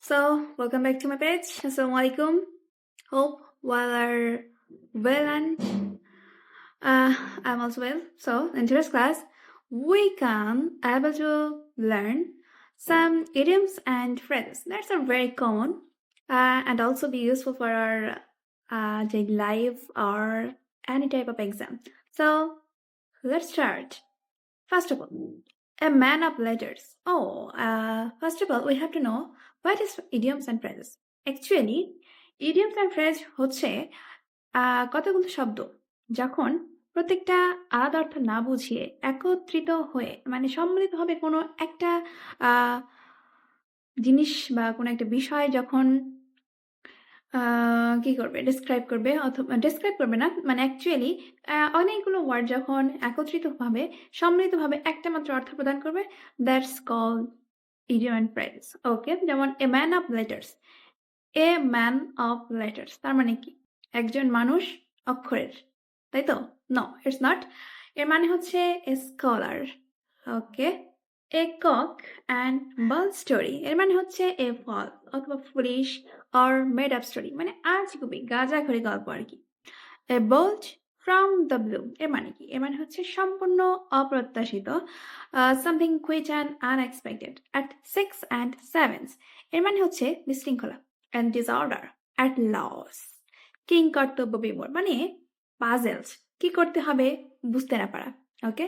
So, welcome back to my page. Assalamualaikum. Hope all are well and I'm also well. So, in today's class, we can able to learn some idioms and phrases that are very common and also be useful for our daily life or any type of exam. So, let's start. First of all, a man of letters. First of all, we have to know what is idioms and phrases. Actually, idioms and phrase হচ্ছে কতগুলো শব্দ যখন প্রত্যেকটা আলাদা অর্থ না বুঝিয়ে একত্রিত হয়ে মানে সম্মিলিতভাবে কোনো একটা জিনিস বা কোনো একটা বিষয় যখন কি করবে? ডেসক্রাইব করবে অথবা ডেসক্রাইব করবে না। মানে অ্যাকচুয়ালি অনেকগুলো ওয়ার্ড যখন একত্রিতভাবে, সম্মিলিতভাবে একটা মাত্র অর্থ প্রদান করবে, that's called idiom and phrase. Okay? যেমন a man of letters. A man of letters তার মানে কি? একজন মানুষ অক্ষরের। তাই তো? No, it's not. এর মানে হচ্ছে a scholar. Okay? A cock and bull story এর মানে হচ্ছে এ ফল অথবা foolish or made up story মানে আজগুবি গাঁজাখড়ি গল্প আর কি। A bolt from the blue এর মানে কি? এর মানে হচ্ছে সম্পূর্ণ অপ্রত্যাশিত, something quite and unexpected at 6 and 7 এর মানে হচ্ছে বিশৃঙ্খলা অ্যান্ড ডিসঅর্ডার অ্যাট লস কিং কর্তব্য বিমূঢ় মানে পাজেলস কি করতে হবে বুঝতে না পারা। ওকে?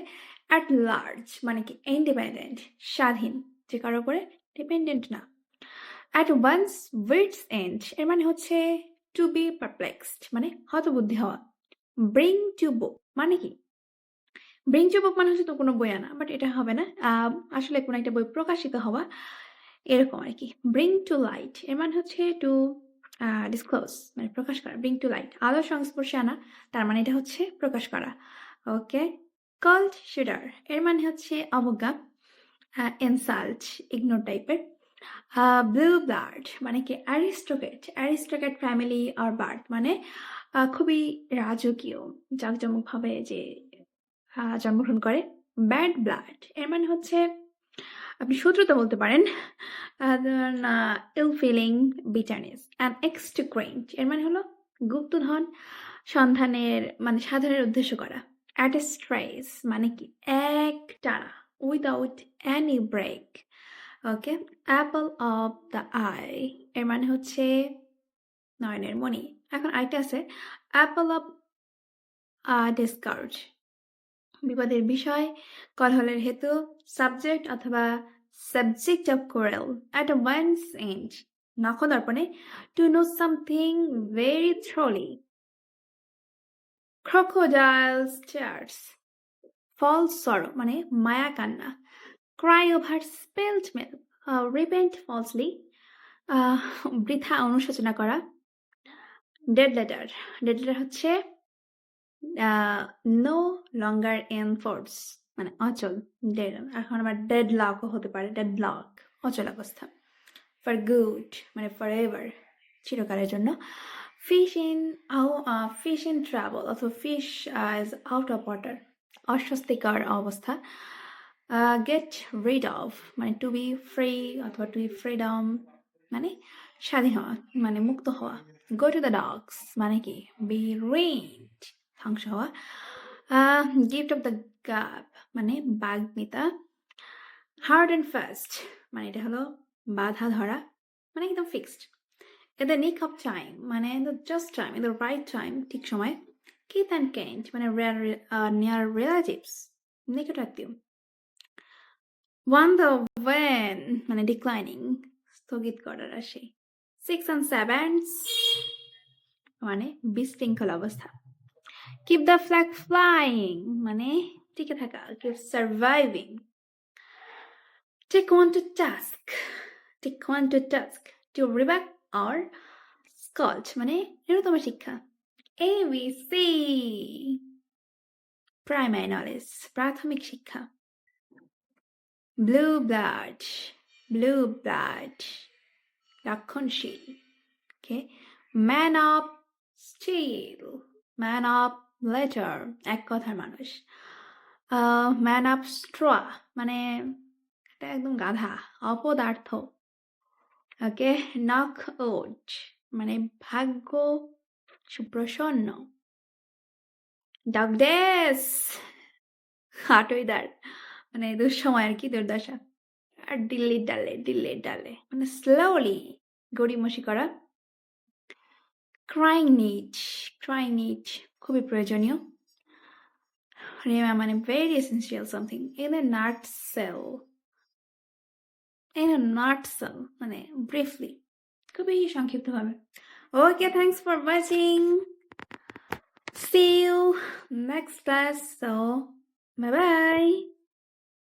অ্যাট লার্জ মানে কি ইন্ডিপেন্ডেন্ট স্বাধীন, যে কারো উপরে ডিপেন্ডেন্ট না। অ্যাট ওয়ান্স উইটস এন্ড এর মানে হচ্ছে টু বি পারপ্লেক্সড মানে হতবুদ্ধি হওয়া। ব্রিং টু বুক মানে কি? ব্রিং টু বুক মানে হচ্ছে তো কোনো বই আনা, বাট এটা হবে না। আসলে কোনো একটা বই প্রকাশিত হওয়া এরকম আর কি। ব্রিং টু লাইট এর মানে হচ্ছে টু ডিসক্লোজ মানে প্রকাশ করা। ব্রিং টু লাইট আলোর সংস্পর্শে আনা, তার মানে এটা হচ্ছে প্রকাশ করা। ওকে? কল্ড শিডার এর মানে হচ্ছে অবজ্ঞা, ইনসাল্ট ইগনোর টাইপের। ব্লু ব্লাড মানে কি অ্যারিস্টোক্রেট, অ্যারিস্টোক্রেট ফ্যামিলি আর বার্থ মানে খুবই রাজকীয় জাঁকজমকভাবে যে জন্মগ্রহণ করে। ব্যাড ব্লাড এর মানে হচ্ছে আপনি শত্রুতা বলতে পারেন। ইল ফিলিং বিটারনেস অ্যান্ড এক্সট্রিগ্রেন্ট এর মানে হলো গুপ্তধন সন্ধানের মানে সাধনের উদ্দেশ্য করা। অ্যাট এ স্ট্রেস মানে কি এক টানা without any break. Okay? Apple of the eye এর মানে হচ্ছে নয়নের মণি। এখন আরেকটা আছে অ্যাপল অফ ডিসকার্ড বিপদের বিষয়, কলহলের হেতু, সাবজেক্ট অথবা subject of quarrel. At once and নখদর্পণে to know something very thoroughly. Crocodiles tears false sorrow মানে মায়া কান্না। Cry over spilled milk repent falsely বৃথা অনুশোচনা করা। ডেড লেটার, ডেড লেটার হচ্ছে নো লঙ্গার ইন ফোর্স মানে অচল। ডেড এখন আবার ডেড লকও হতে পারে, ডেড লক অচল অবস্থা। ফর গুড মানে ফর এভার চিরকালের জন্য। ফিশ ইন ট্রাভেল অথবা fish is out of water অস্বস্তিকর অবস্থা। গেট রিড অফ মানে টু বি ফ্রি অথবা টু বি ফ্রিডম মানে স্বাধীন হওয়া মানে মুক্ত হওয়া। গো টু দ্য ডগস মানে কি বি রেইন্ড ধ্বংস হওয়া। গিফট অফ দ্য গাব মানে বাগ্মিতা। হার্ড অ্যান্ড ফাস্ট মানে এটা হলো বাধা ধরা মানে একদম fixed. At the nick of time মানে the just time, in the right time ঠিক সময়। কিথ অ্যান্ড কেন্ট মানে নিয়ার রিলেটিভস নিকটাত্মীয়। ওয়ান দ্য ওয়েন মানে ডিক্লাইনিং স্থগিত করার রাশি। 6 and 7 মানে বিশৃঙ্খল অবস্থা। কিপ দ্য ফ্ল্যাগ ফ্লাইং মানে টিকে থাকা, keep surviving. Take one to task, take one to task to rebuke or scold মানে ন্যূনতম শিক্ষা। ABC প্রাইমারি নলেজ প্রাথমিক শিক্ষা। ব্লু ব্লাড, ব্লু ব্লাড রক্ষণশীল। Okay? Man of steel, man of letter এক কথার মানুষ। ম্যান অফ স্ট্র মানে এটা একদম গাধা অপদার্থ। ওকে, নক আউট মানে ভাগ্য সুপ্রসন্ন। ডগ ডেস হাঁটুই দাঁড় মানে দুঃসময় আর কি, দুর্দশা। আর ডিল্লি ডালে, ডিল্লি ডালে মানে স্লোলি গড়িমসি করা। ক্রাইং নিড, ক্রাইং নিড খুবই প্রয়োজনীয়। রেমা মানে very essential something. In a nutshell, in a nutshell মানে ব্রিফলি, খুবই সংক্ষিপ্তভাবে। Okay, thanks for watching. See you next class. So, bye bye.